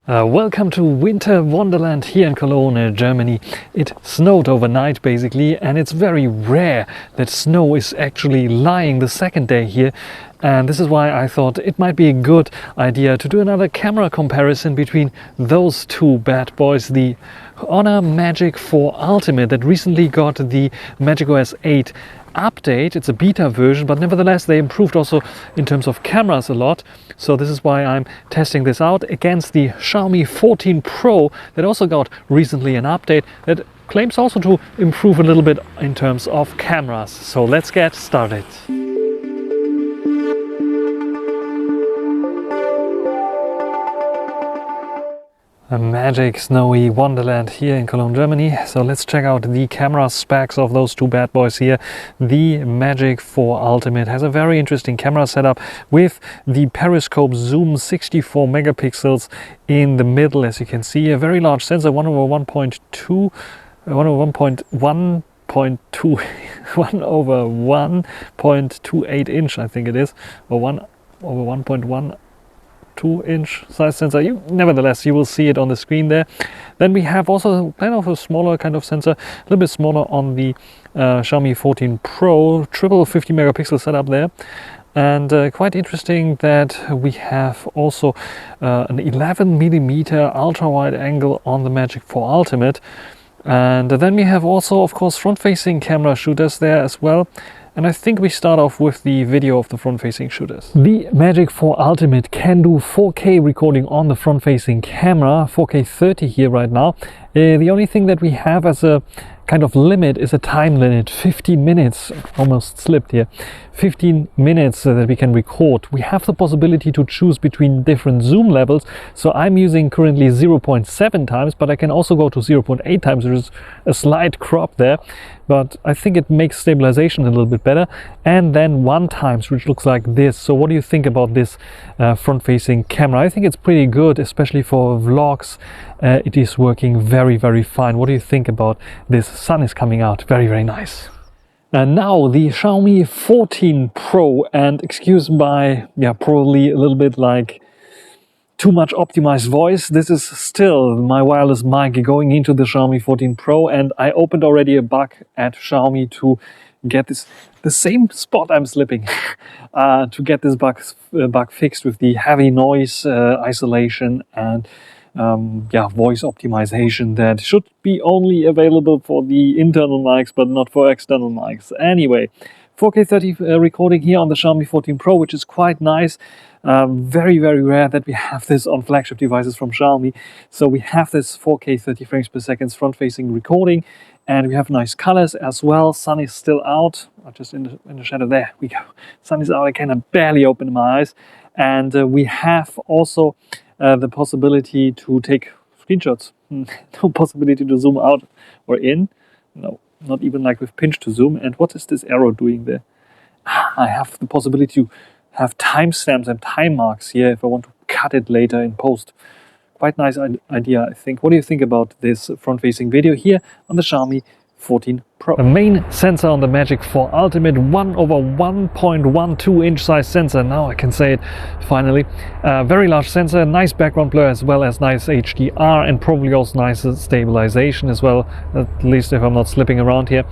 Welcome to Winter Wonderland here in Cologne, Germany. It snowed overnight basically, and it's very rare that snow is actually lying the second day here. And this is why I thought it might be a good idea to do another camera comparison between those two bad boys, the Honor Magic 4 Ultimate that recently got the MagicOS 8 update. It's a beta version, but nevertheless they improved also in terms of cameras a lot. So this is why I'm testing this out against the Xiaomi 14 Pro that also got recently an update that claims also to improve a little bit in terms of cameras. So let's get started. A magic snowy wonderland here in Cologne, Germany. So let's check out the camera specs of those two bad boys here. The Magic 4 Ultimate has a very interesting camera setup with the periscope zoom 64 megapixels in the middle, as you can see. A very large sensor, 1/1.2, 1/1.28 inch, I think it is, or 1/1.12 inch size sensor. Nevertheless, you will see it on the screen there. Then we have also kind of a smaller kind of sensor, a little bit smaller on the Xiaomi 14 Pro, triple 50 megapixel setup there. And quite interesting that we have also an 11mm ultra wide angle on the Magic 4 Ultimate. And then we have also, of course, front-facing camera shooters there as well. And I think we start off with the video of the front-facing shooters. The Magic 4 Ultimate can do 4K recording on the front-facing camera, 4K 30 here right now. The only thing that we have as a kind of limit is a time limit, 15 minutes, almost slipped here, 15 minutes that we can record. We have the possibility to choose between different zoom levels. So I'm using currently 0.7 times, but I can also go to 0.8 times. There's a slight crop there, but I think it makes stabilization a little bit better. And then 1 times, which looks like this. So what do you think about this front-facing camera? I think it's pretty good, especially for vlogs. It is working very fine. What do you think about this? Sun is coming out, very nice. And now the Xiaomi 14 Pro, and excuse my probably a little bit like too much optimized voice. This is still my wireless mic going into the Xiaomi 14 Pro, and I opened already a bug at Xiaomi to get this, the same spot I'm slipping, to get this bug fixed with the heavy noise isolation and voice optimization that should be only available for the internal mics but not for external mics. Anyway, 4K 30 recording here on the Xiaomi 14 Pro, which is quite nice. Very rare that we have this on flagship devices from Xiaomi. So we have this 4K 30 frames per second front-facing recording, and we have nice colors as well. Sun is still out, just in the shadow. There we go. Sun is out. I can barely open my eyes, and we have also the possibility to take screenshots. No possibility to zoom out or in. No, not even like with pinch to zoom. And what is this arrow doing there? I have the possibility to have timestamps and time marks here if I want to cut it later in post. Quite nice idea, I think. What do you think about this front-facing video here on the Xiaomi 14 Pro? The main sensor on the Magic 4 Ultimate, 1/1.12 inch size sensor. Now I can say it finally. Very large sensor, nice background blur as well as nice HDR, and probably also nice stabilization as well, at least if I'm not slipping around here.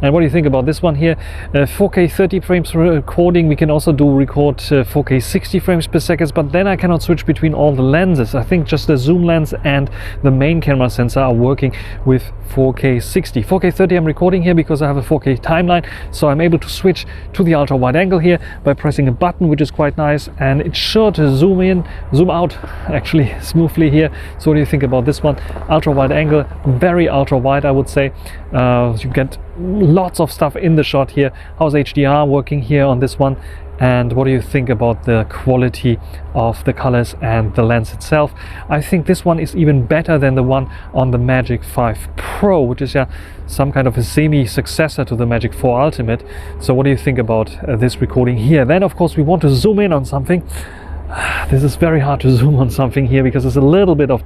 And what do you think about this one here? 4K 30 frames recording. We can also record 4K 60 frames per second, but then I cannot switch between all the lenses. I think just the zoom lens and the main camera sensor are working with 4K 60. 4K 30 I'm recording here because I have a 4K timeline, so I'm able to switch to the ultra wide angle here by pressing a button, which is quite nice, and it's sure to zoom in, zoom out actually smoothly here. So what do you think about this one? Ultra wide angle, very ultra wide, I would say. You get lots of stuff in the shot here. How's HDR working here on this one? And what do you think about the quality of the colors and the lens itself? I think this one is even better than the one on the Magic 5 Pro, which is some kind of a semi-successor to the Magic 4 Ultimate. So what do you think about this recording here? Then of course we want to zoom in on something. This is very hard to zoom on something here because it's a little bit of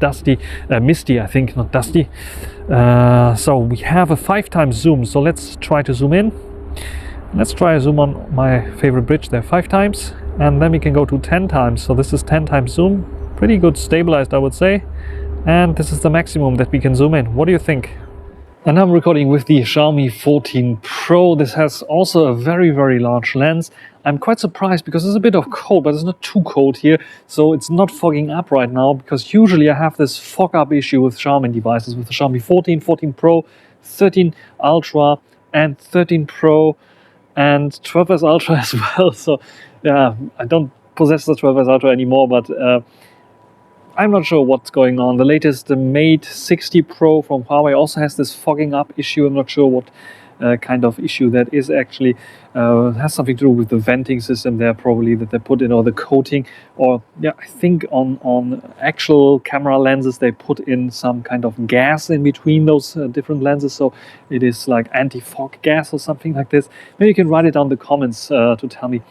misty, I think, not dusty. So we have a 5 times zoom, so let's try to zoom in. Let's try a zoom on my favorite bridge there 5 times, and then we can go to 10 times. So this is 10 times zoom. pretty good stabilized, I would say. And this is the maximum that we can zoom in. What do you think? And I'm recording with the Xiaomi 14 Pro. This has also a very, very large lens. I'm quite surprised because there's a bit of cold, but it's not too cold here. So it's not fogging up right now, because usually I have this fog up issue with Xiaomi devices, with the Xiaomi 14, 14 Pro, 13 Ultra and 13 Pro and 12S Ultra as well. So yeah, I don't possess the 12S Ultra anymore, but I'm not sure what's going on. The latest, the Mate 60 Pro from Huawei, also has this fogging up issue. I'm not sure what kind of issue that is actually. Has something to do with the venting system there, probably, that they put in, or the coating, or yeah, I think on actual camera lenses they put in some kind of gas in between those different lenses, so it is like anti-fog gas or something like this. Maybe you can write it down in the comments to tell me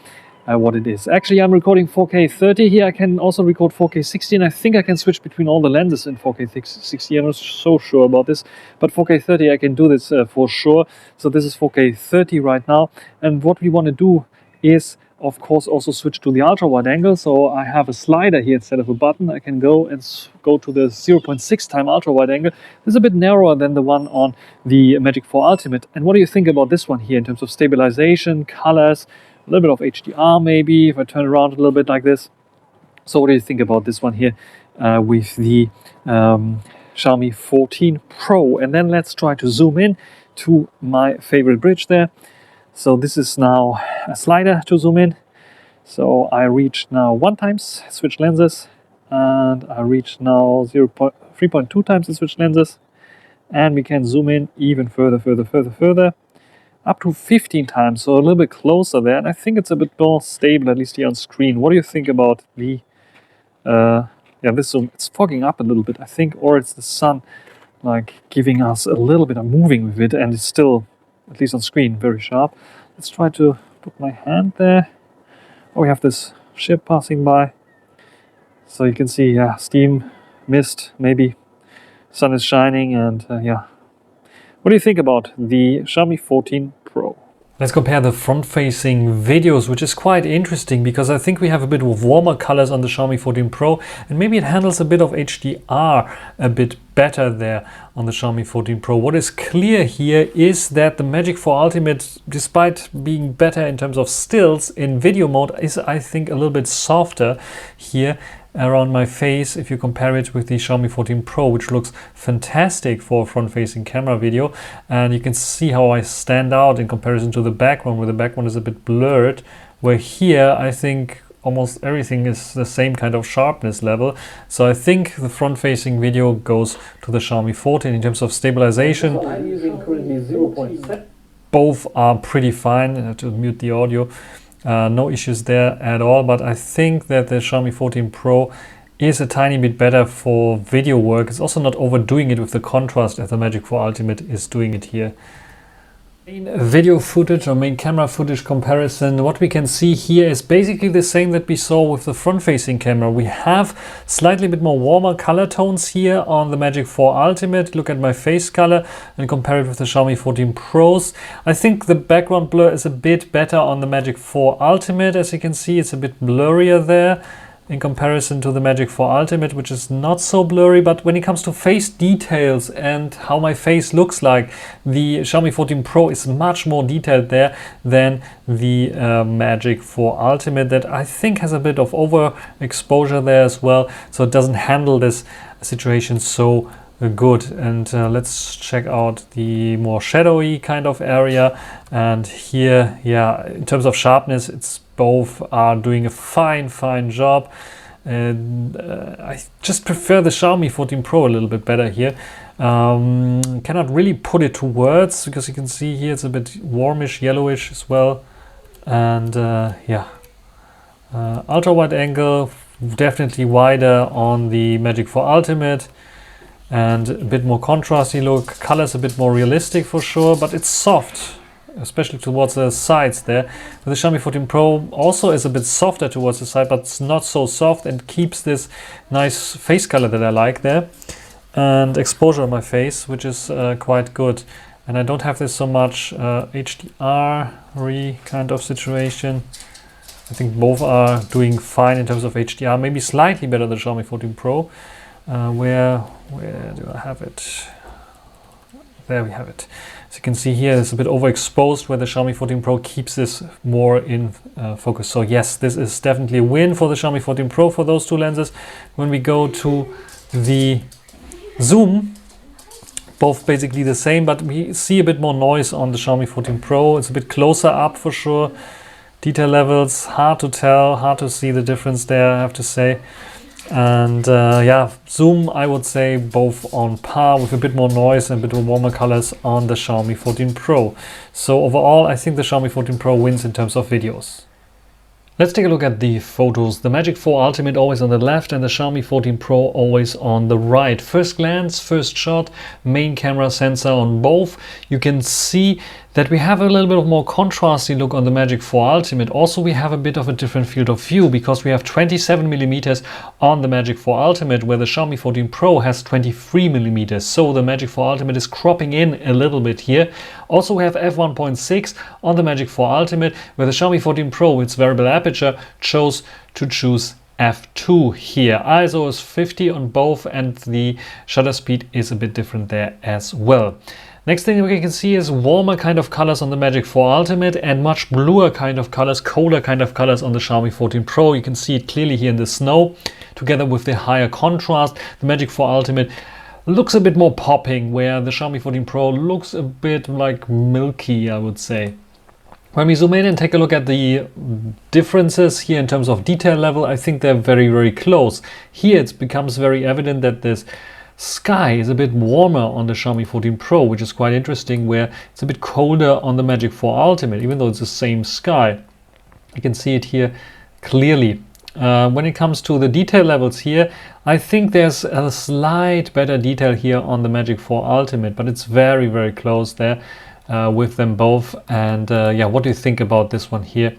what it is. Actually, I'm recording 4K 30 here. I can also record 4K 60, and I think I can switch between all the lenses in 4K 60. I'm not so sure about this, but 4K 30 I can do this for sure. So this is 4K 30 right now, and what we want to do is, of course, also switch to the ultra wide angle. So I have a slider here instead of a button. I can go to the 0.6 time ultra wide angle. This is a bit narrower than the one on the Magic 4 Ultimate. And what do you think about this one here in terms of stabilization, colors, a little bit of HDR maybe, if I turn around a little bit like this? So what do you think about this one here with the Xiaomi 14 Pro? And then let's try to zoom in to my favorite bridge there. So this is now a slider to zoom in. So I reach now 1 times, switch lenses, and I reach now 3.2 times the switch lenses, and we can zoom in even further, up to 15 times, so a little bit closer there, and I think it's a bit more stable, at least here on screen. What do you think about the this zoom? It's fogging up a little bit, I think, or it's the sun like giving us a little bit of moving with it, and it's still, at least on screen, very sharp. Let's try to put my hand there. Oh, we have this ship passing by, so you can see, yeah, steam, mist, maybe sun is shining, and yeah. What do you think about the Xiaomi 14 Pro? Let's compare the front-facing videos, which is quite interesting because I think we have a bit of warmer colors on the Xiaomi 14 Pro, and maybe it handles a bit of HDR a bit better there on the Xiaomi 14 Pro. What is clear here is that the Magic 4 Ultimate, despite being better in terms of stills in video mode, is, I think, a little bit softer here around my face if you compare it with the Xiaomi 14 Pro, which looks fantastic for front-facing camera video. And you can see how I stand out in comparison to the background, where the background is a bit blurred, where here I think almost everything is the same kind of sharpness level. So I think the front-facing video goes to the Xiaomi 14 in terms of stabilization. So I'm using currently 0.7. Both are pretty fine. I have to mute the audio. No issues there at all, but I think that the Xiaomi 14 Pro is a tiny bit better for video work. It's also not overdoing it with the contrast as the Magic 4 Ultimate is doing it here. Main video footage or main camera footage comparison, what we can see here is basically the same that we saw with the front-facing camera. We have slightly bit more warmer color tones here on the Magic 4 Ultimate. Look at my face color and compare it with the Xiaomi 14 Pros. I think the background blur is a bit better on the Magic 4 Ultimate. As you can see, it's a bit blurrier there in comparison to the Magic 4 Ultimate, which is not so blurry. But when it comes to face details and how my face looks like, the Xiaomi 14 Pro is much more detailed there than the Magic 4 Ultimate, that I think has a bit of overexposure there as well, so it doesn't handle this situation so good. And let's check out the more shadowy kind of area, and here, yeah, in terms of sharpness, it's both are doing a fine job, and I just prefer the Xiaomi 14 Pro a little bit better here. Cannot really put it to words because you can see here it's a bit warmish, yellowish as well, and yeah, ultra wide angle definitely wider on the Magic 4 Ultimate, and a bit more contrasty look. Colors a bit more realistic for sure, but it's soft, especially towards the sides there. The Xiaomi 14 Pro also is a bit softer towards the side, but it's not so soft and keeps this nice face color that I like there, and exposure on my face, which is quite good. And I don't have this so much HDR kind of situation. I think both are doing fine in terms of HDR, maybe slightly better than the Xiaomi 14 Pro. Where do I have it? There we have it. As you can see here, it's a bit overexposed, where the Xiaomi 14 Pro keeps this more in focus. So yes, this is definitely a win for the Xiaomi 14 Pro for those two lenses. When we go to the zoom, both basically the same, but we see a bit more noise on the Xiaomi 14 Pro. It's a bit closer up for sure. Detail levels, hard to tell, hard to see the difference there, I have to say. And yeah, zoom, I would say both on par, with a bit more noise and a bit more warmer colors on the Xiaomi 14 Pro. So overall, I think the Xiaomi 14 Pro wins in terms of videos. Let's take a look at the photos. The Magic 4 Ultimate always on the left and the Xiaomi 14 Pro always on the right. First glance, first shot, main camera sensor on both. You can see that we have a little bit of more contrasty look on the Magic 4 Ultimate. Also, we have a bit of a different field of view because we have 27mm on the Magic 4 Ultimate, where the Xiaomi 14 Pro has 23mm. So the Magic 4 Ultimate is cropping in a little bit here. Also, we have f1.6 on the Magic 4 Ultimate, where the Xiaomi 14 Pro with its variable aperture chose to choose f2 here. ISO is 50 on both and the shutter speed is a bit different there as well. Next thing we can see is warmer kind of colors on the Magic 4 Ultimate and much bluer kind of colors, colder kind of colors on the Xiaomi 14 Pro. You can see it clearly here in the snow, together with the higher contrast. The Magic 4 Ultimate looks a bit more popping, where the Xiaomi 14 Pro looks a bit like milky, I would say. When we zoom in and take a look at the differences here in terms of detail level, I think they're very, very close. Here it becomes very evident that this sky is a bit warmer on the Xiaomi 14 Pro, which is quite interesting, where it's a bit colder on the Magic 4 Ultimate, even though it's the same sky. You can see it here clearly. When it comes to the detail levels here, I think there's a slight better detail here on the Magic 4 Ultimate, but it's very, very close there with them both. And yeah, what do you think about this one here?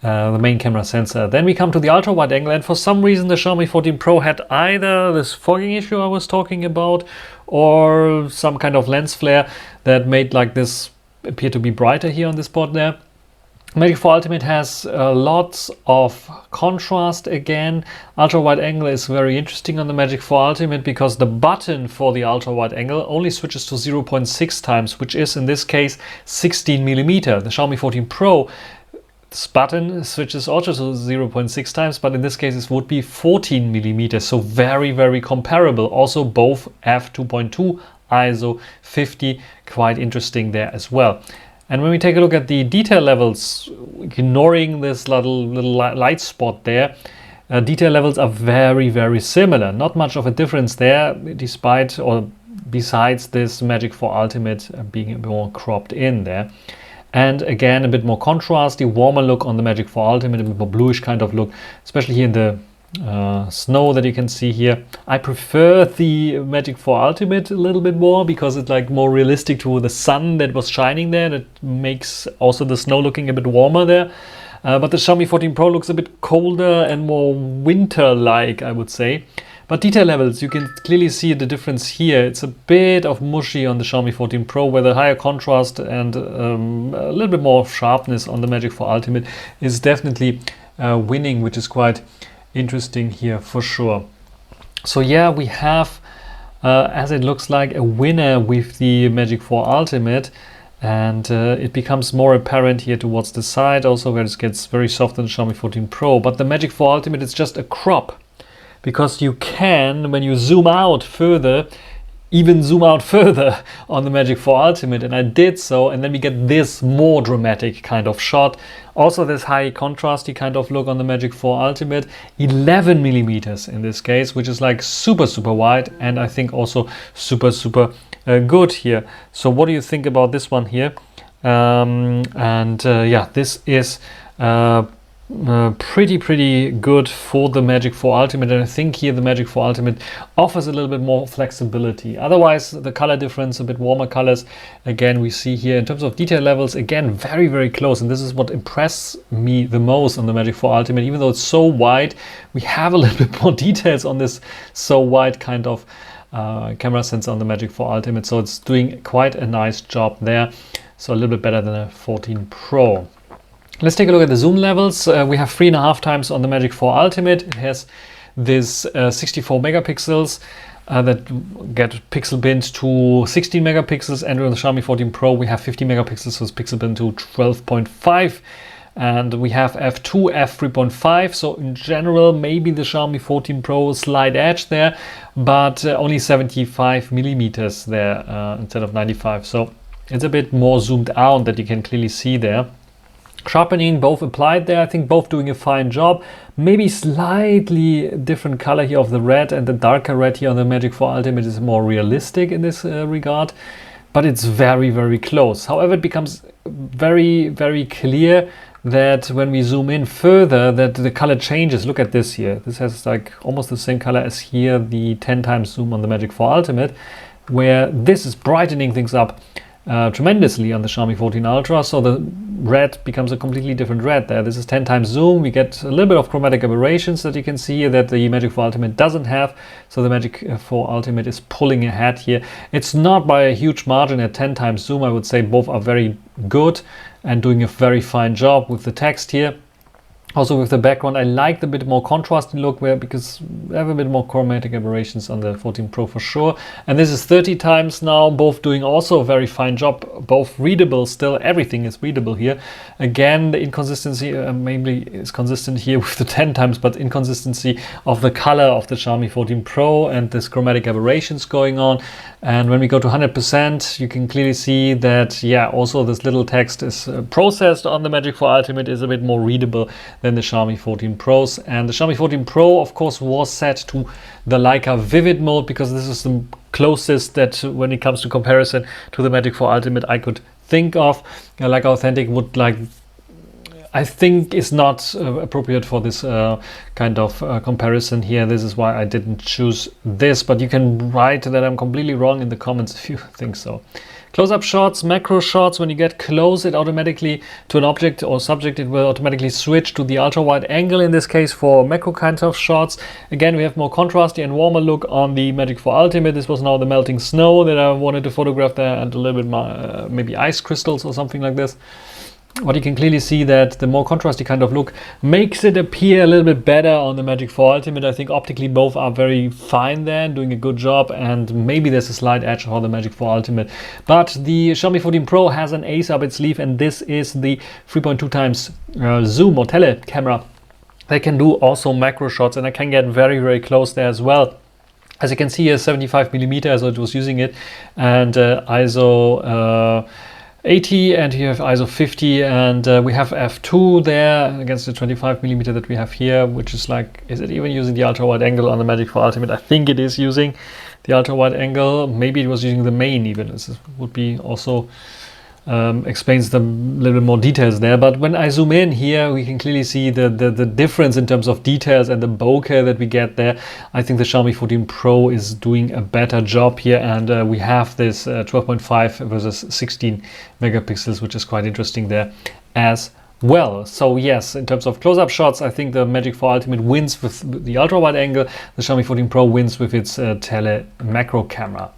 The main camera sensor. Then we come to the ultra wide angle, and for some reason the Xiaomi 14 Pro had either this fogging issue I was talking about or some kind of lens flare that made like this appear to be brighter here on this spot there. Magic 4 Ultimate has lots of contrast again. Ultra wide angle is very interesting on the Magic 4 Ultimate because the button for the ultra wide angle only switches to 0.6 times, which is in this case 16mm. The Xiaomi 14 Pro, this button switches also to 0.6 times, but in this case it would be 14mm, so very, very comparable. Also both f2.2, ISO 50, quite interesting there as well. And when we take a look at the detail levels, ignoring this little light spot there, detail levels are very, very similar. Not much of a difference there, despite or besides this Magic 4 Ultimate being a bit more cropped in there. And again, a bit more contrast, the warmer look on the Magic 4 Ultimate, a bit more bluish kind of look, especially here in the snow that you can see here. I prefer the Magic 4 Ultimate a little bit more because it's like more realistic to the sun that was shining there. That makes also the snow looking a bit warmer there. But the Xiaomi 14 Pro looks a bit colder and more winter-like, I would say. But detail levels, you can clearly see the difference here. It's a bit of mushy on the Xiaomi 14 Pro, where the higher contrast and a little bit more sharpness on the Magic 4 Ultimate is definitely winning, which is quite interesting here for sure. So yeah, we have, as it looks like, a winner with the Magic 4 Ultimate. And it becomes more apparent here towards the side, also where it gets very soft on the Xiaomi 14 Pro. But the Magic 4 Ultimate is just a crop, because you can, when you zoom out further, even zoom out further on the Magic 4 Ultimate, and I did so, and then we get this more dramatic kind of shot. Also this high contrasty kind of look on the Magic 4 Ultimate, 11mm in this case, which is like super, super wide, and I think also super, super good here. So what do you think about this one here? Yeah, this is pretty good for the Magic 4 Ultimate, and I think here the Magic 4 Ultimate offers a little bit more flexibility. Otherwise, the color difference, a bit warmer colors, again we see here in terms of detail levels, again very, very close, and this is what impressed me the most on the Magic 4 Ultimate. Even though it's so wide, we have a little bit more details on this so wide kind of camera sensor on the Magic 4 Ultimate, so it's doing quite a nice job there. So a little bit better than a 14 Pro. Let's take a look at the zoom levels. We have 3.5 times on the Magic 4 Ultimate. It has this 64 megapixels that get pixel binned to 16 megapixels, and on the Xiaomi 14 Pro we have 50 megapixels, so it's pixel binned to 12.5. And we have f2, f3.5, so in general maybe the Xiaomi 14 Pro slight edge there, but only 75 millimeters there instead of 95, so it's a bit more zoomed out that you can clearly see there. Sharpening both applied there, I think both doing a fine job. Maybe slightly different color here of the red, and the darker red here on the Magic 4 Ultimate is more realistic in this regard, but it's very, very close. However, it becomes very, very clear that when we zoom in further, that the color changes. Look at this here. This has like almost the same color as here, the 10 times zoom on the Magic 4 Ultimate, where this is brightening things up tremendously on the Xiaomi 14 Ultra, so the red becomes a completely different red there. This is 10 times zoom. We get a little bit of chromatic aberrations that you can see here that the Magic 4 Ultimate doesn't have, so the Magic 4 Ultimate is pulling ahead here. It's not by a huge margin at 10 times zoom. I would say both are very good and doing a very fine job with the text here. Also with the background, I like the bit more contrasty look because we have a bit more chromatic aberrations on the 14 Pro for sure. And this is 30 times now, both doing also a very fine job, both readable still, everything is readable here. Again, the inconsistency mainly is consistent here with the 10 times, but inconsistency of the color of the Xiaomi 14 Pro and this chromatic aberrations going on. And when we go to 100%, you can clearly see that, yeah, also this little text is processed on the Magic 4 Ultimate is a bit more readable than the Xiaomi 14 Pros. And the Xiaomi 14 Pro, of course, was set to the Leica Vivid mode because this is the closest that when it comes to comparison to the Magic 4 Ultimate I could think of. Leica Authentic would I think is not appropriate for this kind of comparison here. This is why I didn't choose this, but you can write that I'm completely wrong in the comments if you think so. Close-up shots, macro shots, when you get close, it automatically to an object or subject, it will automatically switch to the ultra-wide angle in this case for macro kinds of shots. Again, we have more contrasty and warmer look on the Magic 4 Ultimate. This was now the melting snow that I wanted to photograph there, and a little bit more, maybe ice crystals or something like this. But you can clearly see that the more contrasty kind of look makes it appear a little bit better on the Magic 4 Ultimate. I think optically both are very fine there and doing a good job, and maybe there's a slight edge for the Magic 4 Ultimate. But the Xiaomi 14 Pro has an ace up its sleeve, and this is the 3.2 times zoom or tele camera. They can do also macro shots, and I can get very, very close there as well. As you can see here, 75 millimeter, as I was using it, and ISO 80, and here have ISO 50, and we have f2 there against the 25 millimeter that we have here, which is like, is it even using the ultra wide angle on the Magic 4 Ultimate? I think it is using the ultra wide angle. Maybe it was using the main even. This would be also explains the little bit more details there. But when I zoom in here, we can clearly see the difference in terms of details and the bokeh that we get there. I think the Xiaomi 14 Pro is doing a better job here, and we have this 12.5 versus 16 megapixels, which is quite interesting there as well. So yes, in terms of close-up shots, I think the Magic 4 Ultimate wins with the ultra-wide angle. The Xiaomi 14 Pro wins with its tele macro camera.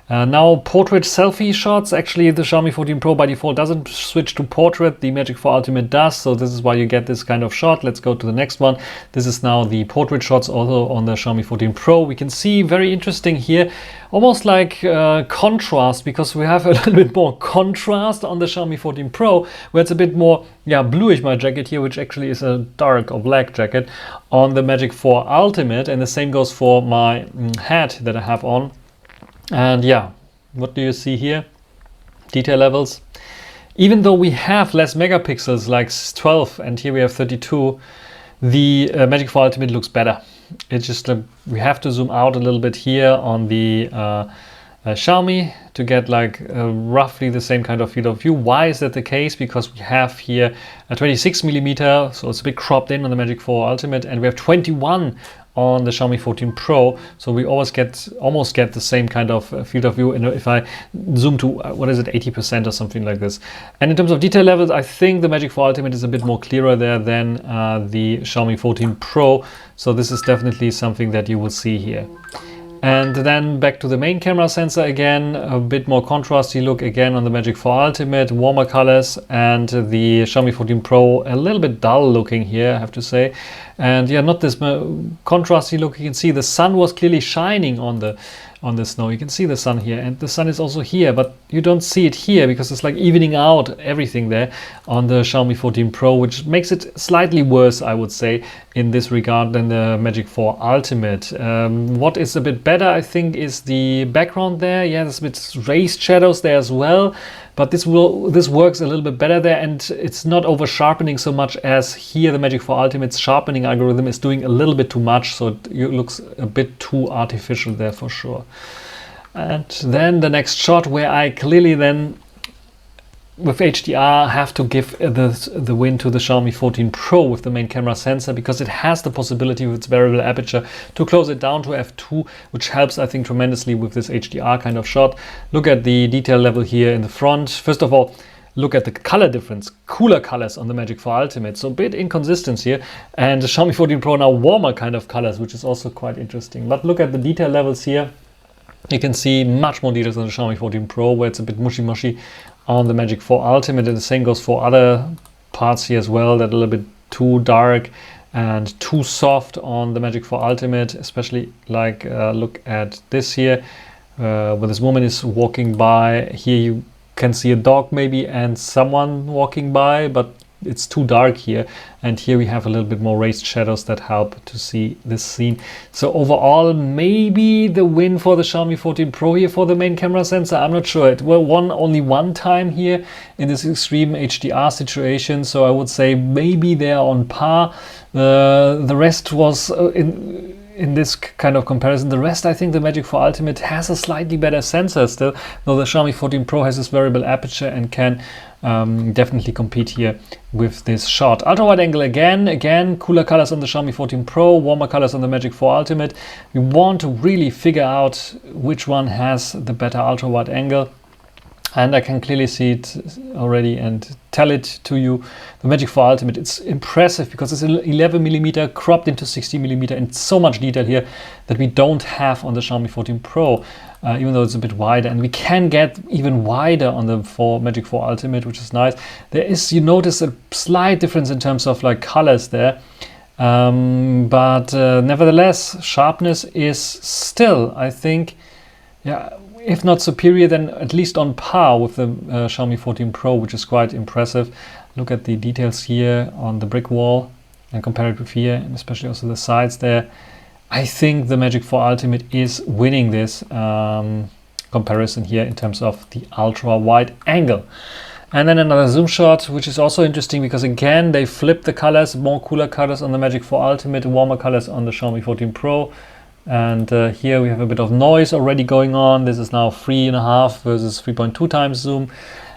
Now portrait selfie shots. Actually, the Xiaomi 14 Pro by default doesn't switch to portrait. The Magic 4 Ultimate does, so this is why you get this kind of shot. Let's go to the next one. This is now the portrait shots also on the Xiaomi 14 Pro. We can see very interesting here, almost like contrast, because we have a little bit more contrast on the Xiaomi 14 Pro, where it's a bit more bluish, my jacket here, which actually is a dark or black jacket on the Magic 4 Ultimate, and the same goes for my hat that I have on. And yeah, what do you see here? Detail levels. Even though we have less megapixels, like 12, and here we have 32, the Magic 4 Ultimate looks better. It's just we have to zoom out a little bit here on the Xiaomi to get like roughly the same kind of field of view. Why is that the case? Because we have here a 26 millimeter, so it's a bit cropped in on the Magic 4 Ultimate, and we have 21 on the Xiaomi 14 Pro, so we almost get the same kind of field of view. And if I zoom to what is it, 80% or something like this. And in terms of detail levels, I think the Magic 4 Ultimate is a bit more clearer there than the Xiaomi 14 Pro. So this is definitely something that you will see here. And then back to the main camera sensor again, a bit more contrasty look again on the Magic 4 Ultimate, warmer colors, and the Xiaomi 14 Pro a little bit dull looking here, I have to say. And yeah, not this contrasty look. You can see the sun was clearly shining on the snow. You can see the sun here, and the sun is also here, but you don't see it here because it's like evening out everything there on the Xiaomi 14 Pro, which makes it slightly worse, I would say, in this regard than the Magic 4 Ultimate. What is a bit better, I think, is the background there. Yeah, there's a bit raised shadows there as well, but this works a little bit better there, and it's not over sharpening so much as here the Magic 4 Ultimate's sharpening algorithm is doing a little bit too much, so it looks a bit too artificial there for sure. And then the next shot where I clearly then with HDR have to give the win to the Xiaomi 14 Pro with the main camera sensor, because it has the possibility with its variable aperture to close it down to f2, which helps, I think, tremendously with this HDR kind of shot. Look at the detail level here in the front. First of all, look at the color difference, cooler colors on the Magic 4 Ultimate, so a bit inconsistency here, and the Xiaomi 14 Pro now warmer kind of colors, which is also quite interesting. But look at the detail levels here. You can see much more details on the Xiaomi 14 Pro, where it's a bit mushy on the Magic 4 Ultimate, and the same goes for other parts here as well, that are a little bit too dark and too soft on the Magic 4 Ultimate, especially like look at this here, where this woman is walking by. Here you can see a dog maybe and someone walking by, but it's too dark here, and here we have a little bit more raised shadows that help to see this scene. So overall, maybe the win for the Xiaomi 14 Pro here for the main camera sensor. I'm not sure. It won only one time here in this extreme HDR situation, so I would say maybe they're on par. The rest was in this kind of comparison, the rest, I think the Magic 4 Ultimate has a slightly better sensor still, though the Xiaomi 14 Pro has this variable aperture and can definitely compete here with this shot. Ultra wide angle again, cooler colors on the Xiaomi 14 Pro, warmer colors on the Magic 4 Ultimate. We want to really figure out which one has the better ultra wide angle. And I can clearly see it already and tell it to you. The Magic 4 Ultimate, it's impressive because it's 11mm cropped into 60mm, and so much detail here that we don't have on the Xiaomi 14 Pro, even though it's a bit wider. And we can get even wider on the Magic 4 Ultimate, which is nice. There is, you notice, a slight difference in terms of like colors there. But nevertheless, sharpness is still, I think, yeah, if not superior, then at least on par with the Xiaomi 14 Pro, which is quite impressive. Look at the details here on the brick wall and compare it with here, and especially also the sides there. I think the Magic 4 Ultimate is winning this comparison here in terms of the ultra wide angle. And then another zoom shot, which is also interesting because again they flip the colors, more cooler colors on the Magic 4 Ultimate, warmer colors on the Xiaomi 14 Pro. And here we have a bit of noise already going on. This is now 3.5 versus 3.2 times zoom,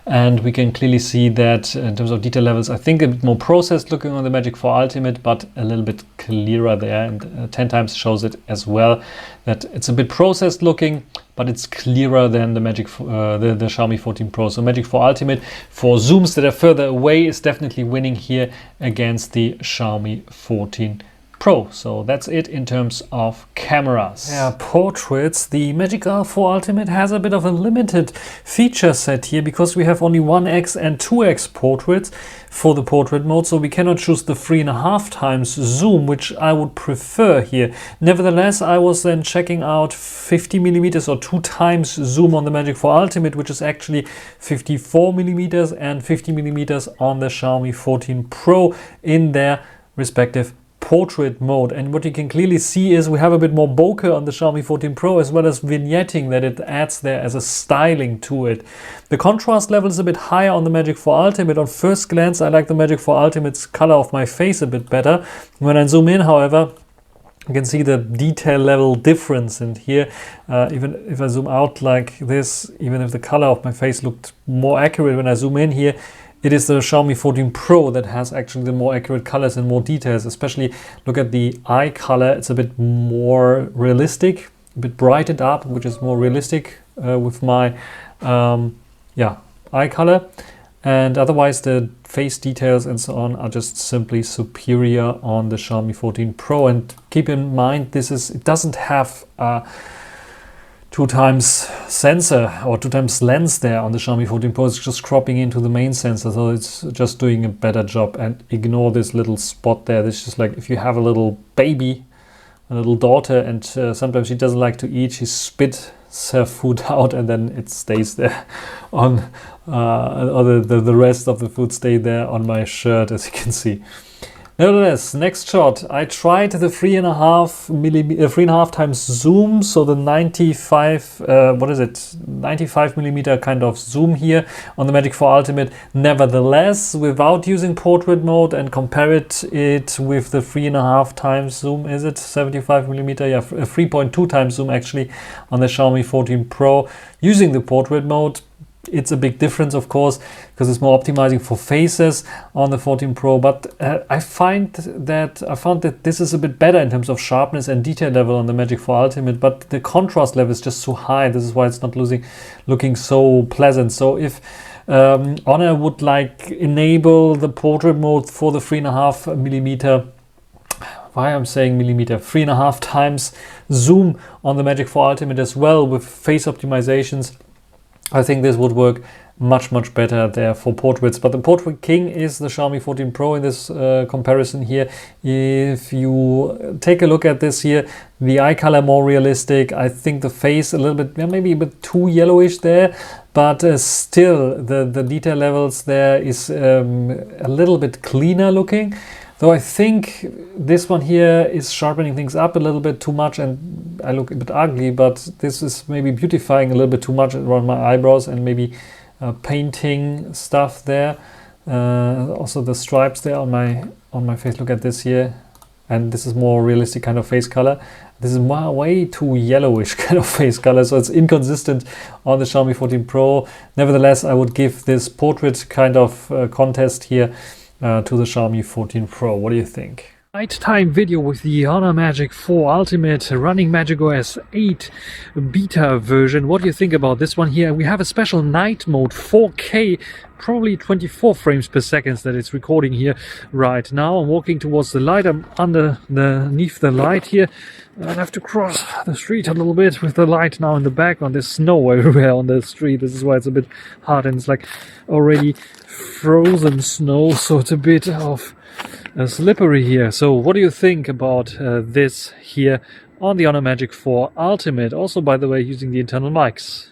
and we can clearly see that in terms of detail levels, I think a bit more processed looking on the Magic 4 Ultimate, but a little bit clearer there, and 10 times shows it as well, that it's a bit processed looking, but it's clearer than the the Xiaomi 14 Pro. So Magic 4 Ultimate for zooms that are further away is definitely winning here against the Xiaomi 14 Pro. So that's it in terms of cameras. Yeah, portraits. The Magic 4 Ultimate has a bit of a limited feature set here because we have only 1x and 2x portraits for the portrait mode, so we cannot choose the 3.5 times zoom, which I would prefer here. Nevertheless, I was then checking out 50mm or 2 times zoom on the Magic 4 Ultimate, which is actually 54mm and 50mm on the Xiaomi 14 Pro in their respective portrait mode. And what you can clearly see is we have a bit more bokeh on the Xiaomi 14 Pro, as well as vignetting that it adds there as a styling to it. The contrast level is a bit higher on the Magic 4 Ultimate. On first glance, I like the Magic 4 Ultimate's color of my face a bit better. When I zoom in, however, you can see the detail level difference, and here even if I zoom out like this, even if the color of my face looked more accurate when I zoom in here, it is the Xiaomi 14 Pro that has actually the more accurate colors and more details. Especially look at the eye color, it's a bit more realistic, a bit brightened up, which is more realistic with my eye color. And otherwise the face details and so on are just simply superior on the Xiaomi 14 Pro. And keep in mind, it doesn't have 2 times sensor or 2 times lens there on the Xiaomi 14 Pro. It's just cropping into the main sensor, so it's just doing a better job. And ignore this little spot there. This is just like if you have a little baby, a little daughter, and sometimes she doesn't like to eat, she spits her food out and then it stays there on or the rest of the food stayed there on my shirt, as you can see. Nevertheless, next shot, I tried the 3.5 times zoom, so the 95 millimeter kind of zoom here on the Magic 4 Ultimate. Nevertheless, without using portrait mode, and compare it with the 3.5 times zoom, is it 75 millimeter? Yeah, 3.2 times zoom actually on the Xiaomi 14 Pro using the portrait mode. It's a big difference, of course, because it's more optimizing for faces on the 14 Pro. But I found that this is a bit better in terms of sharpness and detail level on the Magic 4 Ultimate. But the contrast level is just so high. This is why it's not looking so pleasant. So if Honor would like enable the portrait mode for the 3.5 millimeter. Why I'm saying millimeter, 3.5 times zoom on the Magic 4 Ultimate as well with face optimizations, I think this would work much better there for portraits. But the portrait king is the Xiaomi 14 Pro in this comparison here. If you take a look at this here, the eye color more realistic. I think the face a little bit, maybe a bit too yellowish there, but still the detail levels there is a little bit cleaner looking. Though I think this one here is sharpening things up a little bit too much and I look a bit ugly, but this is maybe beautifying a little bit too much around my eyebrows and maybe painting stuff there. Also the stripes there on my face, look at this here. And this is more realistic kind of face color. This is way too yellowish kind of face color, so it's inconsistent on the Xiaomi 14 Pro. Nevertheless, I would give this portrait kind of contest here to the Xiaomi 14 Pro. What do you think? Nighttime video with the Honor Magic 4 Ultimate running MagicOS 8 beta version. What do you think about this one here? We have a special night mode, 4K, probably 24 frames per second that it's recording here right now. I'm walking towards the light. I'm underneath the light here. I have to cross the street a little bit with the light now in the back. On there's snow everywhere on the street. This is why it's a bit hard and it's like already frozen snow, so it's a bit of slippery here. So what do you think about this here on the Honor Magic 4 Ultimate? Also, by the way, using the internal mics.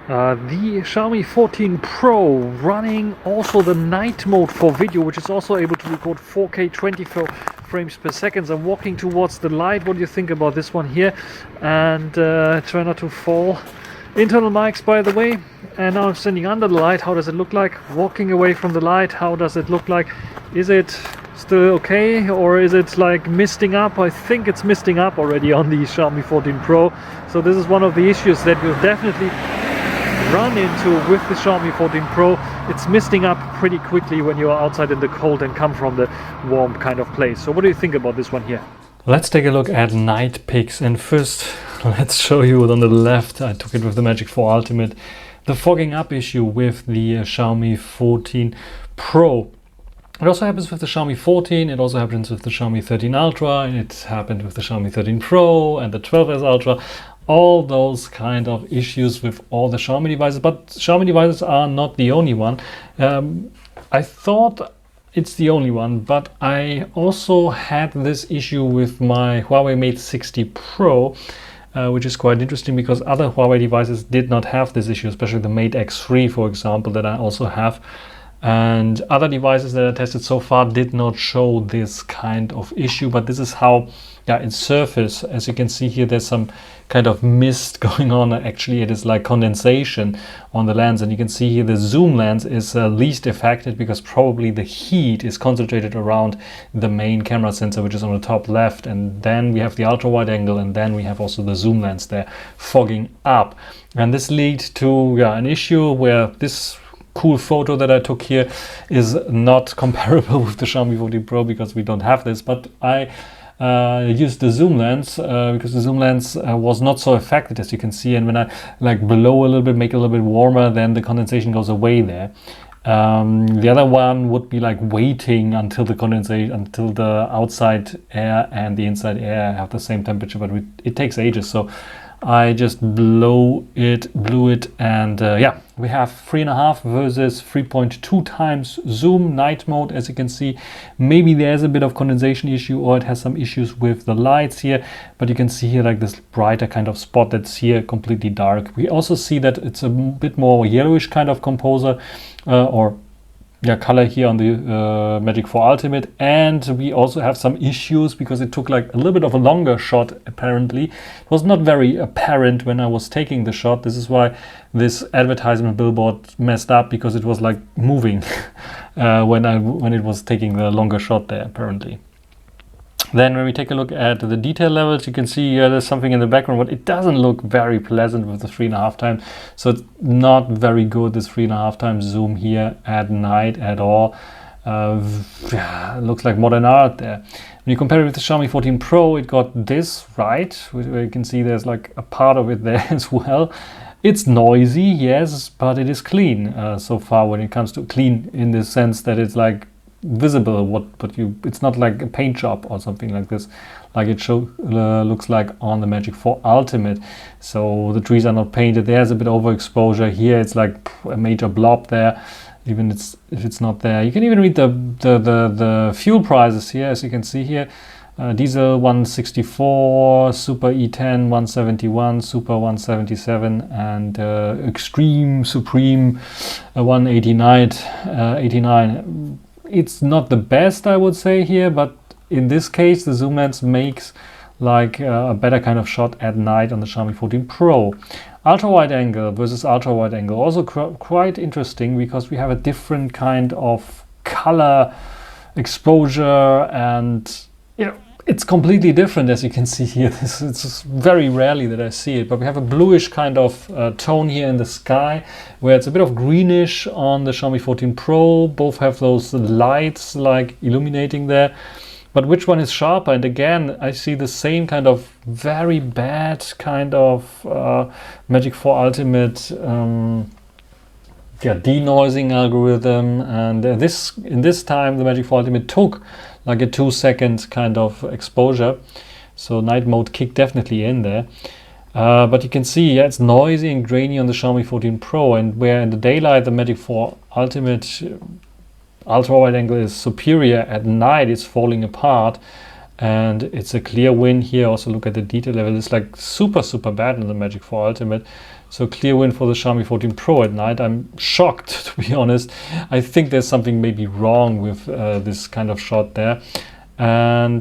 The Xiaomi 14 Pro running also the night mode for video, which is also able to record 4K 24 frames per second. I'm walking towards the light. What do you think about this one here? And try not to fall. Internal mics, by the way. And now I'm standing under the light. How does it look like? Walking away from the light, how does it look like? Is it still okay, or is it like misting up? I think it's misting up already on the Xiaomi 14 Pro. So this is one of the issues that we'll definitely run into with the Xiaomi 14 Pro. It's misting up pretty quickly when you're outside in the cold and come from the warm kind of place. So what do you think about this one here? Let's take a look at night pics, and first let's show you on the left. I took it with the Magic 4 Ultimate, the fogging up issue with the Xiaomi 14 Pro. It also happens with the Xiaomi 14, it also happens with the Xiaomi 13 Ultra, and it happened with the Xiaomi 13 Pro and the 12S Ultra. All those kind of issues with all the Xiaomi devices, but Xiaomi devices are not the only one. I thought it's the only one, but I also had this issue with my Huawei Mate 60 Pro, which is quite interesting because other Huawei devices did not have this issue, especially the Mate X3, for example, that I also have. And other devices that I tested so far did not show this kind of issue, but this is how it surfaces. As you can see here, there's some kind of mist going on. Actually, it is like condensation on the lens, and you can see here the zoom lens is least affected because probably the heat is concentrated around the main camera sensor, which is on the top left, and then we have the ultra wide angle, and then we have also the zoom lens there fogging up, and this leads to an issue where this cool photo that I took here is not comparable with the Xiaomi 14 Pro because we don't have this, but I used the zoom lens because the zoom lens was not so affected, as you can see, and when I like blow a little bit, make it a little bit warmer, then the condensation goes away there. The other one would be like waiting until the condensation, until the outside air and the inside air have the same temperature, but it takes ages. So I just blew it, and yeah, we have 3.5 versus 3.2 times zoom night mode. As you can see, maybe there's a bit of condensation issue, or it has some issues with the lights here, but you can see here like this brighter kind of spot that's here completely dark. We also see that it's a bit more yellowish kind of composer or color here on the Magic 4 Ultimate, and we also have some issues because it took like a little bit of a longer shot. Apparently, it was not very apparent when I was taking the shot. This is why this advertisement billboard messed up, because it was like moving when it was taking the longer shot there, apparently. Then when we take a look at the detail levels, you can see there's something in the background, but it doesn't look very pleasant with the 3.5 times. So it's not very good, this 3.5 times zoom here at night at all. It looks like modern art there. When you compare it with the Xiaomi 14 Pro, it got this right, where you can see there's like a part of it there as well. It's noisy, yes, but it is clean so far when it comes to clean, in the sense that it's like visible it's not like a paint job or something like this, like it looks like on the Magic 4 Ultimate. So the trees are not painted. There's a bit overexposure here. It's like a major blob there, even if it's not there. You can even read the fuel prices here, as you can see here. Diesel 164, Super E10 171, Super 177, and Extreme Supreme 189. It's not the best, I would say, here, but in this case the zoom lens makes like a better kind of shot at night on the Xiaomi 14 Pro. Ultra wide angle versus ultra wide angle, also quite interesting, because we have a different kind of color exposure, and it's completely different, as you can see here. It's very rarely that I see it, but we have a bluish kind of tone here in the sky, where it's a bit of greenish on the Xiaomi 14 Pro. Both have those lights like illuminating there, but which one is sharper? And again, I see the same kind of very bad kind of Magic 4 Ultimate denoising algorithm, and in this time the Magic 4 Ultimate took like a 2-second kind of exposure, so night mode kicked definitely in there. But you can see, it's noisy and grainy on the Xiaomi 14 Pro, and where in the daylight the Magic 4 Ultimate ultra wide angle is superior, at night it's falling apart, and it's a clear win here. Also look at the detail level, it's like super bad in the Magic 4 Ultimate. So clear win for the Xiaomi 14 Pro at night. I'm shocked, to be honest. I think there's something maybe wrong with this kind of shot there. And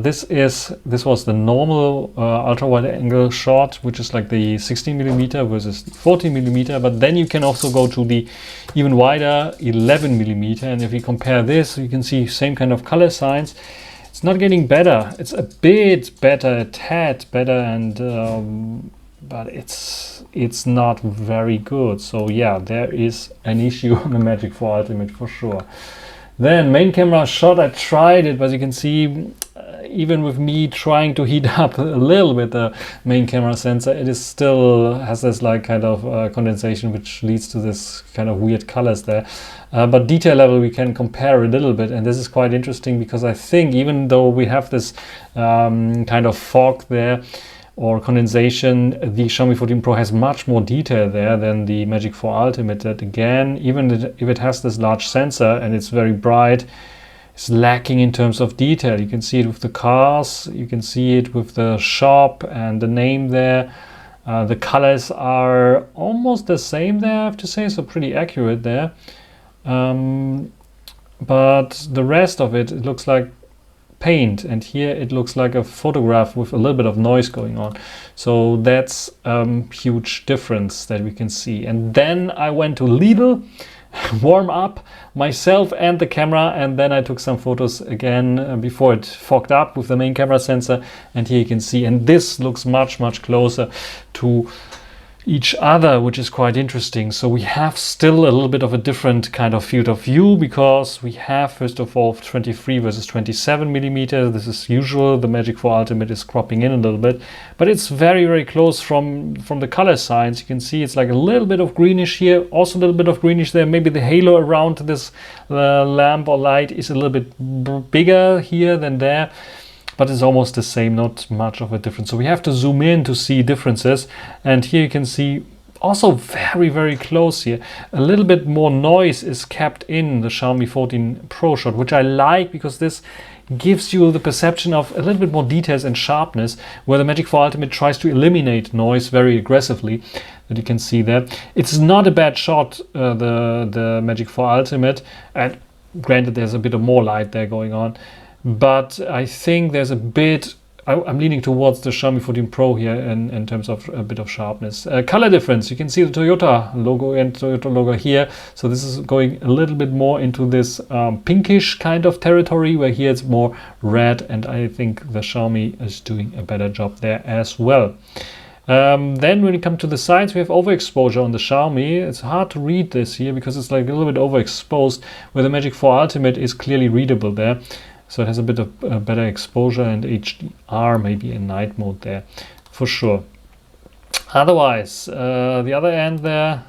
this was the normal ultra wide angle shot, which is like the 16mm versus 14mm. But then you can also go to the even wider 11mm. And if you compare this, you can see same kind of color signs. It's not getting better. It's a bit better, a tad better, and but it's not very good. So yeah, there is an issue on the Magic 4 Ultimate for sure. Then main camera shot, I tried it, but you can see even with me trying to heat up a little bit the main camera sensor, it is still has this like kind of condensation, which leads to this kind of weird colors there. But detail level we can compare a little bit, and this is quite interesting, because I think even though we have this kind of fog there or condensation, the Xiaomi 14 Pro has much more detail there than the Magic 4 Ultimate. That again, even if it has this large sensor and it's very bright, it's lacking in terms of detail. You can see it with the cars, you can see it with the shop and the name there. The colors are almost the same there, I have to say, so pretty accurate there. But the rest of it looks like paint, and here it looks like a photograph with a little bit of noise going on. So that's huge difference that we can see. And then I went to Lidl, warm up myself and the camera, and then I took some photos again before it fogged up with the main camera sensor. And here you can see, and this looks much closer to each other, which is quite interesting. So we have still a little bit of a different kind of field of view, because we have first of all 23 versus 27mm. This is usual. The Magic 4 Ultimate is cropping in a little bit, but it's very close from the color signs. You can see it's like a little bit of greenish here, also a little bit of greenish there. Maybe the halo around this lamp or light is a little bit bigger here than there. but it's almost the same, not much of a difference. So we have to zoom in to see differences, and here you can see also very, very close here. A little bit more noise is kept in the Xiaomi 14 Pro shot, which I like because this gives you the perception of a little bit more details and sharpness, where the Magic 4 Ultimate tries to eliminate noise very aggressively, that you can see there. It's not a bad shot, the Magic 4 Ultimate, and granted there's a bit of more light there going on, but I think there's a bit, I'm leaning towards the Xiaomi 14 Pro here in terms of a bit of sharpness. Color difference, you can see the Toyota logo and Toyota logo here. So this is going a little bit more into this pinkish kind of territory, where here it's more red, and I think the Xiaomi is doing a better job there as well. Then when you come to the sides, we have overexposure on the Xiaomi. It's hard to read this here because it's like a little bit overexposed, where the Magic 4 Ultimate is clearly readable there. So it has a bit of better exposure, and HDR maybe in night mode there for sure. Otherwise, the other end there,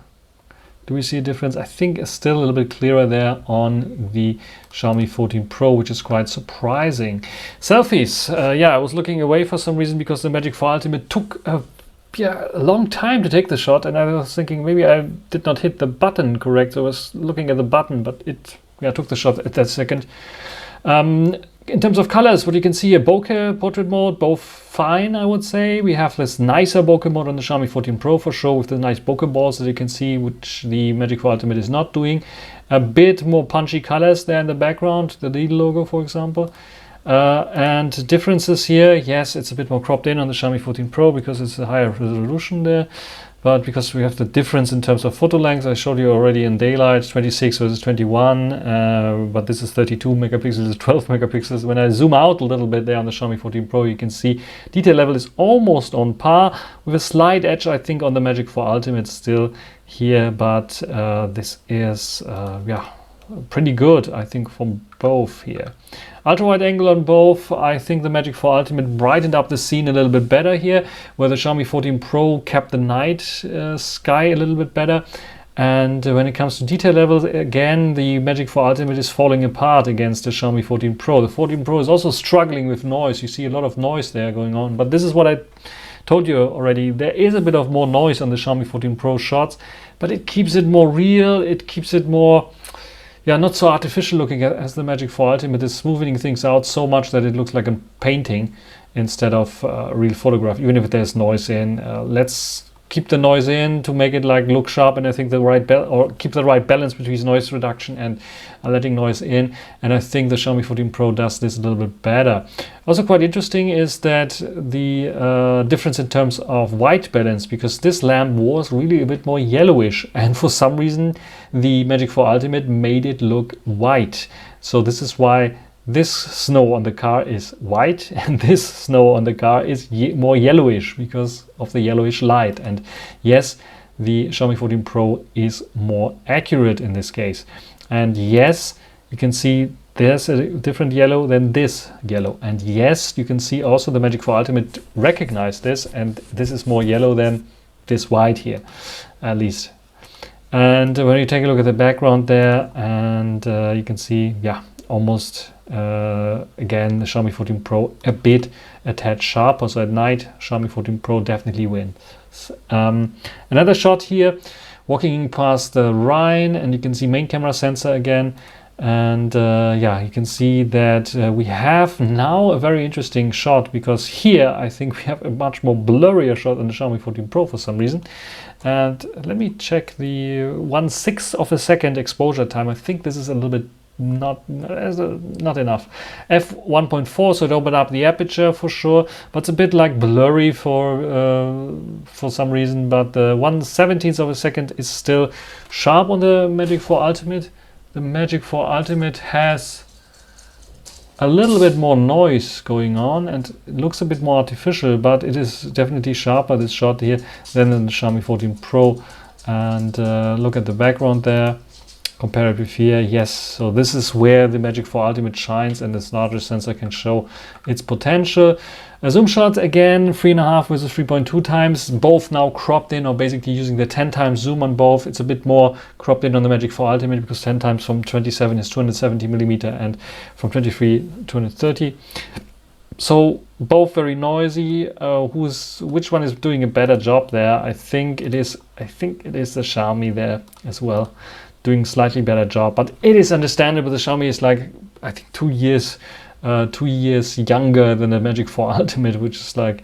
do we see a difference? I think it's still a little bit clearer there on the Xiaomi 14 Pro, which is quite surprising. Selfies, yeah, I was looking away for some reason because the Magic 4 Ultimate took a long time to take the shot, and I was thinking maybe I did not hit the button correct. I was looking at the button, but it took the shot at that second. In terms of colors, what you can see here, bokeh, portrait mode, both fine, I would say. We have this nicer bokeh mode on the Xiaomi 14 Pro for sure, with the nice bokeh balls that you can see, which the Magic 4 Ultimate is not doing. A bit more punchy colors there in the background, the Lidl logo, for example. And differences here, yes, it's a bit more cropped in on the Xiaomi 14 Pro because it's a higher resolution there. But because we have the difference in terms of photo length, I showed you already in daylight, 26 versus 21, but this is 32 megapixels, this is 12 megapixels. When I zoom out a little bit there on the Xiaomi 14 Pro, you can see detail level is almost on par, with a slight edge, I think, on the Magic 4 Ultimate still here, but this is, pretty good, I think, from both here. Ultra wide angle on both. I think the Magic 4 Ultimate brightened up the scene a little bit better here, where the Xiaomi 14 Pro kept the night sky a little bit better. And when it comes to detail levels, again, the Magic 4 Ultimate is falling apart against the Xiaomi 14 Pro. The 14 Pro is also struggling with noise. You see a lot of noise there going on, but this is what I told you already. There is a bit of more noise on the Xiaomi 14 Pro shots, but it keeps it more real. It keeps it more, not so artificial looking as the Magic 4 Ultimate is smoothing things out so much that it looks like a painting instead of a real photograph, even if there's noise in. Let's keep the noise in to make it like look sharp, and I think keep the right balance between noise reduction and letting noise in, and I think the Xiaomi 14 Pro does this a little bit better. Also quite interesting is that the difference in terms of white balance, because this lamp was really a bit more yellowish, and for some reason the Magic 4 Ultimate made it look white. So this is why this snow on the car is white and this snow on the car is more yellowish because of the yellowish light. And yes, the Xiaomi 14 Pro is more accurate in this case. And yes, you can see there's a different yellow than this yellow. And yes, you can see also the Magic 4 Ultimate recognized this, and this is more yellow than this white here, at least. And when you take a look at the background there, and you can see, almost again the Xiaomi 14 Pro a bit a tad sharper. So at night, Xiaomi 14 Pro definitely wins. Another shot here, walking past the Rhine, and you can see main camera sensor again. And you can see that we have now a very interesting shot, because here I think we have a much more blurrier shot on the Xiaomi 14 Pro for some reason. And let me check the 1/6 of a second exposure time. I think this is a little bit not enough. f1.4, so it opened up the aperture for sure, but it's a bit like blurry for some reason. But the 1/17 of a second is still sharp on the Magic 4 Ultimate. The Magic 4 Ultimate has a little bit more noise going on and it looks a bit more artificial, but it is definitely sharper, this shot here, than in the Xiaomi 14 Pro. And look at the background there, compare it with here. Yes, so this is where the Magic 4 Ultimate shines, and this larger sensor can show its potential. A zoom shot again, 3.5 versus 3.2 times, both now cropped in, or basically using the 10 times zoom on both. It's a bit more cropped in on the Magic 4 Ultimate because 10 times from 27 is 270 millimeter and from 23 230. So both very noisy. Which one is doing a better job there? I think it is the Xiaomi there as well, doing slightly better job. But it is understandable. The Xiaomi is like, I think 2 years younger than the Magic 4 Ultimate, which is like,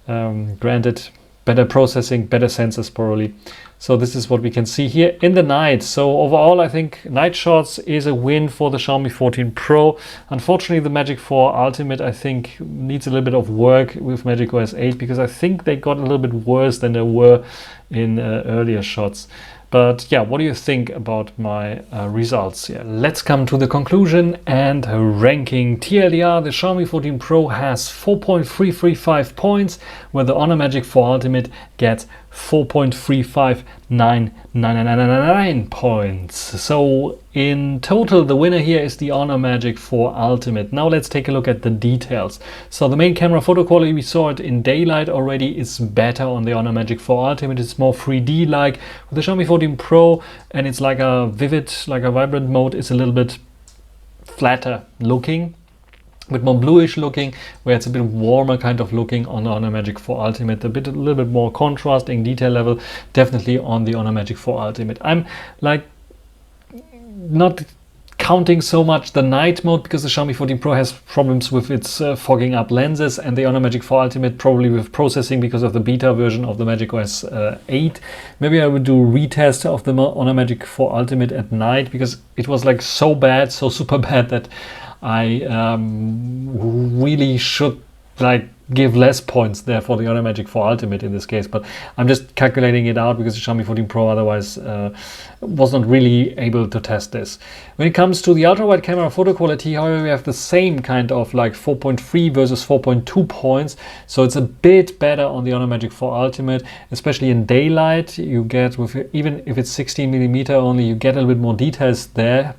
granted, better processing, better sensors probably. So this is what we can see here in the night. So overall, I think night shots is a win for the Xiaomi 14 Pro. Unfortunately, the Magic 4 Ultimate, I think, needs a little bit of work with MagicOS 8, because I think they got a little bit worse than they were in earlier shots. But yeah, what do you think about my results here? Let's come to the conclusion and ranking. TLDR, the Xiaomi 14 Pro has 4.335 points, where the Honor Magic 4 Ultimate gets 4.3599999 points. So in total, the winner here is the Honor Magic 4 Ultimate. Now let's take a look at the details. So the main camera photo quality, we saw it in daylight already, is better on the Honor Magic 4 Ultimate. It's more 3D-like. With the Xiaomi 14 Pro, and it's like a vivid, like a vibrant mode, is a little bit flatter looking, a bit more bluish looking, where it's a bit warmer kind of looking on the Honor Magic 4 Ultimate. A little bit more contrasting detail level, definitely on the Honor Magic 4 Ultimate. I'm like not counting so much the night mode, because the Xiaomi 14 Pro has problems with its fogging up lenses, and the Honor Magic 4 Ultimate probably with processing because of the beta version of the MagicOS 8. Maybe I would do a retest of the Honor Magic 4 Ultimate at night, because it was like so bad, so super bad, that I really should like give less points there for the Honor Magic 4 Ultimate in this case. But I'm just calculating it out, because the Xiaomi 14 Pro otherwise was not really able to test this. When it comes to the ultra-wide camera photo quality, however, we have the same kind of like 4.3 versus 4.2 points. So it's a bit better on the Honor Magic 4 Ultimate, especially in daylight. You get, with even if it's 16mm only, you get a little bit more details there.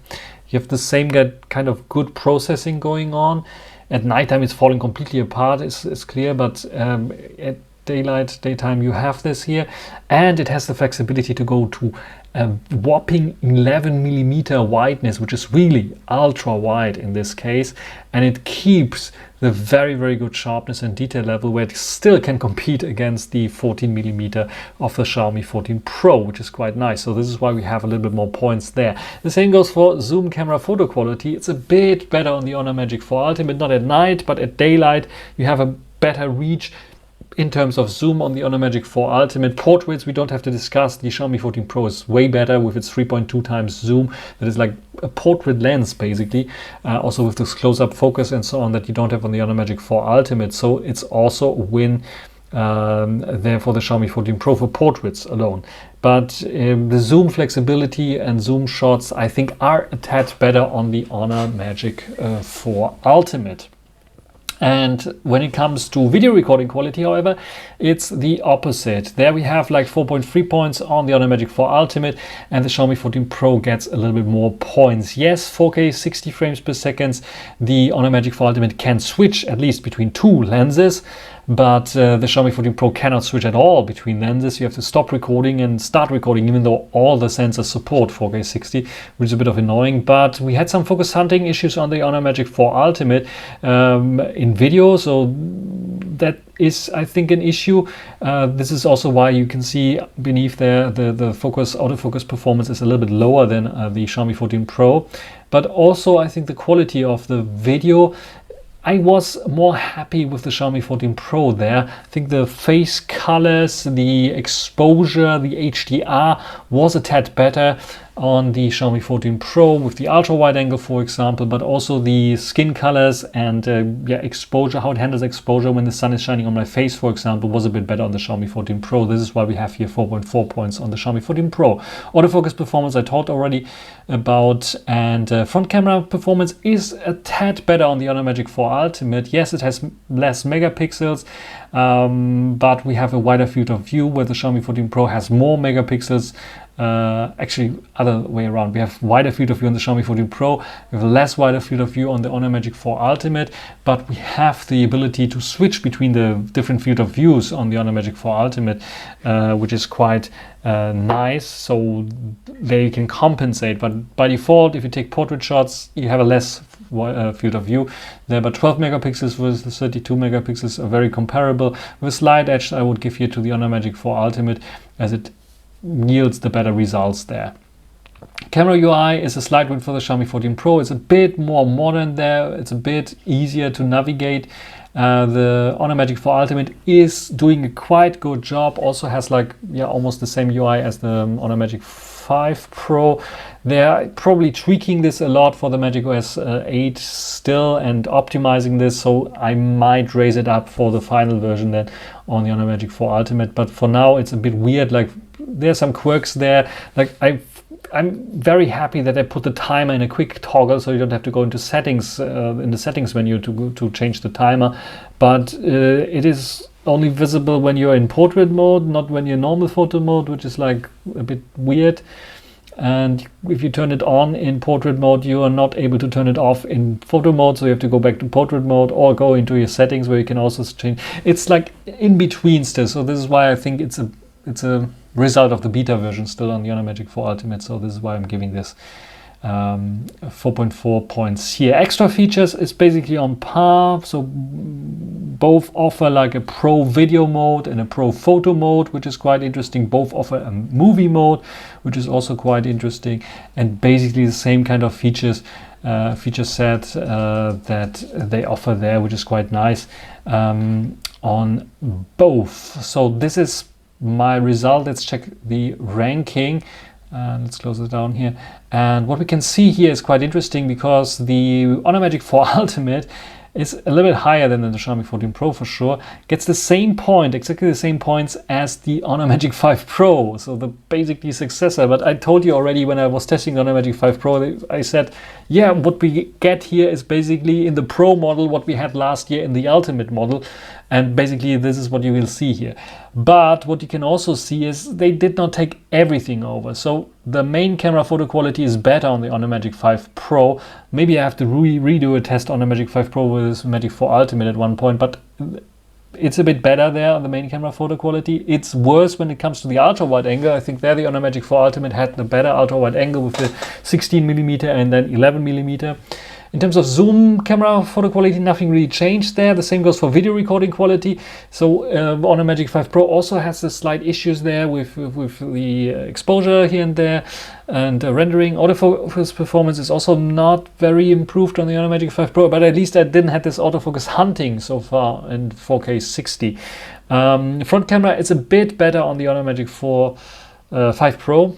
You have the same kind of good processing going on. At nighttime, it's falling completely apart, it's clear, but at daytime, you have this here. And it has the flexibility to go to a whopping 11mm wideness, which is really ultra wide in this case. And it keeps the very, very good sharpness and detail level, where it still can compete against the 14mm of the Xiaomi 14 Pro, which is quite nice. So this is why we have a little bit more points there. The same goes for zoom camera photo quality. It's a bit better on the Honor Magic 4 Ultimate, not at night, but at daylight you have a better reach in terms of zoom on the Honor Magic 4 Ultimate. Portraits we don't have to discuss. The Xiaomi 14 Pro is way better with its 3.2 times zoom. That is like a portrait lens basically. Also with this close-up focus and so on that you don't have on the Honor Magic 4 Ultimate. So it's also a win there for the Xiaomi 14 Pro for portraits alone. But the zoom flexibility and zoom shots, I think, are a tad better on the Honor Magic 4 Ultimate. And when it comes to video recording quality, however, it's the opposite. There we have like 4.3 points on the Honor Magic 4 Ultimate, and the Xiaomi 14 Pro gets a little bit more points. Yes, 4K 60 frames per second. The Honor Magic 4 Ultimate can switch at least between two lenses, but the Xiaomi 14 Pro cannot switch at all between lenses. You have to stop recording and start recording, even though all the sensors support 4K 60, which is a bit of annoying. But we had some focus hunting issues on the Honor Magic 4 Ultimate in video, so that is, I think, an issue. This is also why you can see beneath there the focus, autofocus performance is a little bit lower than the Xiaomi 14 Pro. But also I think the quality of the video, I was more happy with the Xiaomi 14 Pro there. I think the face colors, the exposure, the HDR was a tad better on the Xiaomi 14 Pro with the ultra wide angle, for example, but also the skin colors and exposure, how it handles exposure when the sun is shining on my face, for example, was a bit better on the Xiaomi 14 Pro. This is why we have here 4.4 points on the Xiaomi 14 Pro. Autofocus performance I talked already about, and front camera performance is a tad better on the Honor Magic 4 Ultimate. Yes, it has less megapixels, but we have a wider field of view, where the Xiaomi 14 Pro has more megapixels Actually, other way around. We have wider field of view on the Xiaomi 14 Pro. We have less wider field of view on the Honor Magic 4 Ultimate, but we have the ability to switch between the different field of views on the Honor Magic 4 Ultimate, which is quite nice. So there you can compensate, but by default, if you take portrait shots, you have a less field of view there, but 12 megapixels versus 32 megapixels are very comparable. With slight edge, I would give here to the Honor Magic 4 Ultimate, as it yields the better results there. Camera UI is a slight win for the Xiaomi 14 Pro. It's a bit more modern there. It's a bit easier to navigate. The Honor Magic 4 Ultimate is doing a quite good job. Also has like, yeah, almost the same UI as the Honor Magic 5 Pro. They're probably tweaking this a lot for the MagicOS 8 still and optimizing this, so I might raise it up for the final version then on the Honor Magic 4 Ultimate. But for now, it's a bit weird. Like, there's some quirks there. Like, I'm very happy that they put the timer in a quick toggle, so you don't have to go into settings in the settings menu to change the timer. But it is only visible when you're in portrait mode, not when you're normal photo mode, which is like a bit weird. And if you turn it on in portrait mode, you are not able to turn it off in photo mode, so you have to go back to portrait mode or go into your settings where you can also change. It's like in between still, so this is why I think it's a result of the beta version still on the Honor Magic 4 Ultimate. So this is why I'm giving this 4.4 points here. Extra features is basically on par, so both offer like a pro video mode and a pro photo mode, which is quite interesting. Both offer a movie mode, which is also quite interesting, and basically the same kind of feature set that they offer there, which is quite nice on both. So this is my result. Let's check the ranking. Let's close it down here. And what we can see here is quite interesting, because the Honor Magic 4 Ultimate is a little bit higher than the Xiaomi 14 Pro for sure. Gets the same point, exactly the same points as the Honor Magic 5 Pro, so the basically successor. But I told you already when I was testing the Honor Magic 5 Pro, I said, yeah, what we get here is basically in the Pro model what we had last year in the Ultimate model. And basically this is what you will see here. But what you can also see is they did not take everything over. So the main camera photo quality is better on the Honor Magic 5 Pro. Maybe I have to redo a test on the Magic 5 Pro with Magic 4 Ultimate at one point, but it's a bit better there on the main camera photo quality. It's worse when it comes to the ultra wide angle. I think there the Honor Magic 4 Ultimate had the better ultra wide angle with the 16mm and then 11mm. In terms of zoom camera photo quality, nothing really changed there. The same goes for video recording quality. So Honor Magic 5 Pro also has the slight issues there with the exposure here and there, and rendering. Autofocus performance is also not very improved on the Honor Magic 5 Pro, but at least I didn't have this autofocus hunting so far in 4K 60. Front camera is a bit better on the Honor Magic 5 Pro.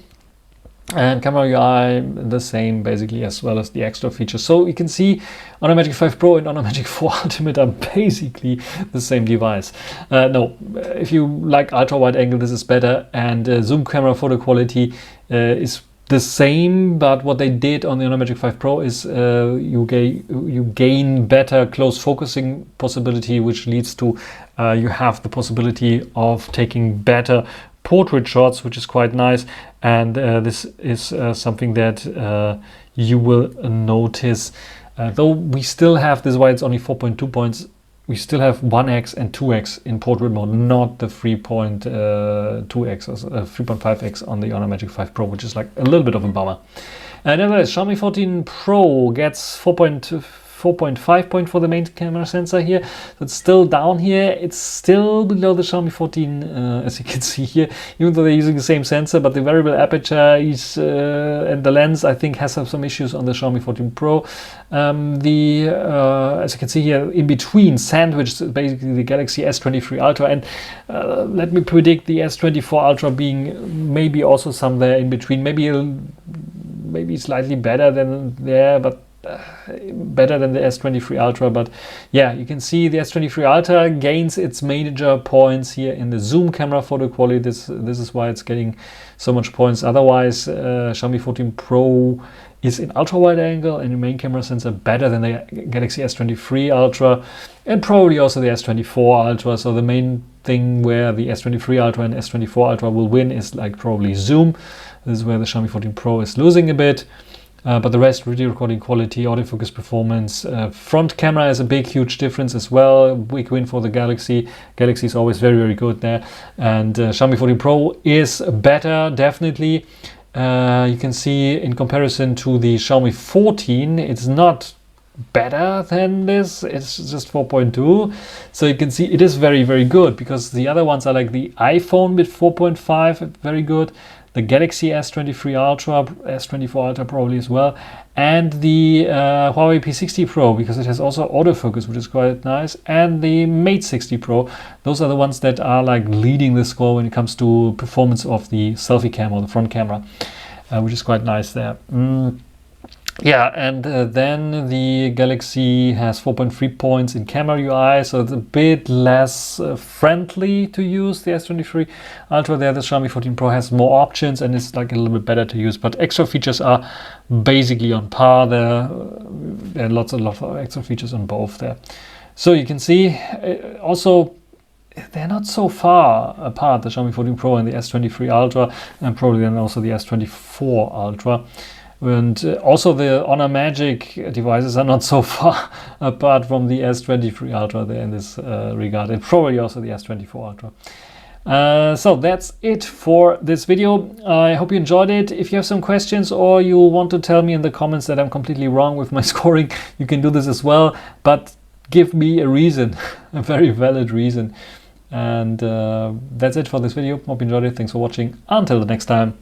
And camera UI the same basically, as well as the extra features. So you can see Honor Magic 5 Pro and Honor Magic 4 Ultimate are basically the same device. No, if you like ultra wide angle, this is better, and zoom camera photo quality is the same, but what they did on the Honor Magic 5 Pro is you gain better close focusing possibility, which leads to you have the possibility of taking better portrait shots, which is quite nice. And this is something that you will notice. Though we still have, this is why it's only 4.2 points, we still have 1x and 2x in portrait mode, not the 3.2x or 3.5x on the Honor Magic 5 Pro, which is like a little bit of a bummer. Nevertheless, Xiaomi 14 Pro gets 4.5 point for the main camera sensor here. So it's still down here. It's still below the Xiaomi 14, as you can see here, even though they're using the same sensor, but the variable aperture is, and the lens, I think, has some issues on the Xiaomi 14 Pro. As you can see here, in between, sandwiched basically the Galaxy S23 Ultra, and let me predict the S24 Ultra being maybe also somewhere in between, maybe slightly better than there, but better than the S23 Ultra, but yeah, you can see the S23 Ultra gains its major points here in the zoom camera photo quality. This is why it's getting so much points. Otherwise, Xiaomi 14 Pro is in ultra wide angle and the main camera sensor better than the Galaxy S23 Ultra and probably also the S24 Ultra. So the main thing where the S23 Ultra and S24 Ultra will win is like probably zoom. This is where the Xiaomi 14 Pro is losing a bit. But the rest, video recording quality, autofocus performance, front camera is a big, huge difference as well. Big win for the Galaxy. Galaxy is always very, very good there. And Xiaomi 14 Pro is better, definitely. You can see in comparison to the Xiaomi 14, it's not better than this. It's just 4.2. So you can see it is very, very good, because the other ones are like the iPhone with 4.5, very good. The Galaxy S23 Ultra, S24 Ultra probably as well, and the Huawei P60 Pro, because it has also autofocus, which is quite nice, and the Mate 60 Pro. Those are the ones that are like leading the score when it comes to performance of the selfie cam or the front camera, which is quite nice there. Yeah, and then the Galaxy has 4.3 points in camera UI, so it's a bit less friendly to use. The S23 Ultra there, the Xiaomi 14 Pro has more options and it's like a little bit better to use, but extra features are basically on par. There are lots of extra features on both there. So you can see also they're not so far apart, the Xiaomi 14 Pro and the S23 Ultra, and probably then also the S24 Ultra. And also the Honor Magic devices are not so far apart from the S23 Ultra there in this regard, and probably also the S24 Ultra. So that's it for this video. I hope you enjoyed it. If you have some questions or you want to tell me in the comments that I'm completely wrong with my scoring, you can do this as well, but give me a reason, a very valid reason. And that's it for this video. Hope you enjoyed it. Thanks for watching. Until the next time.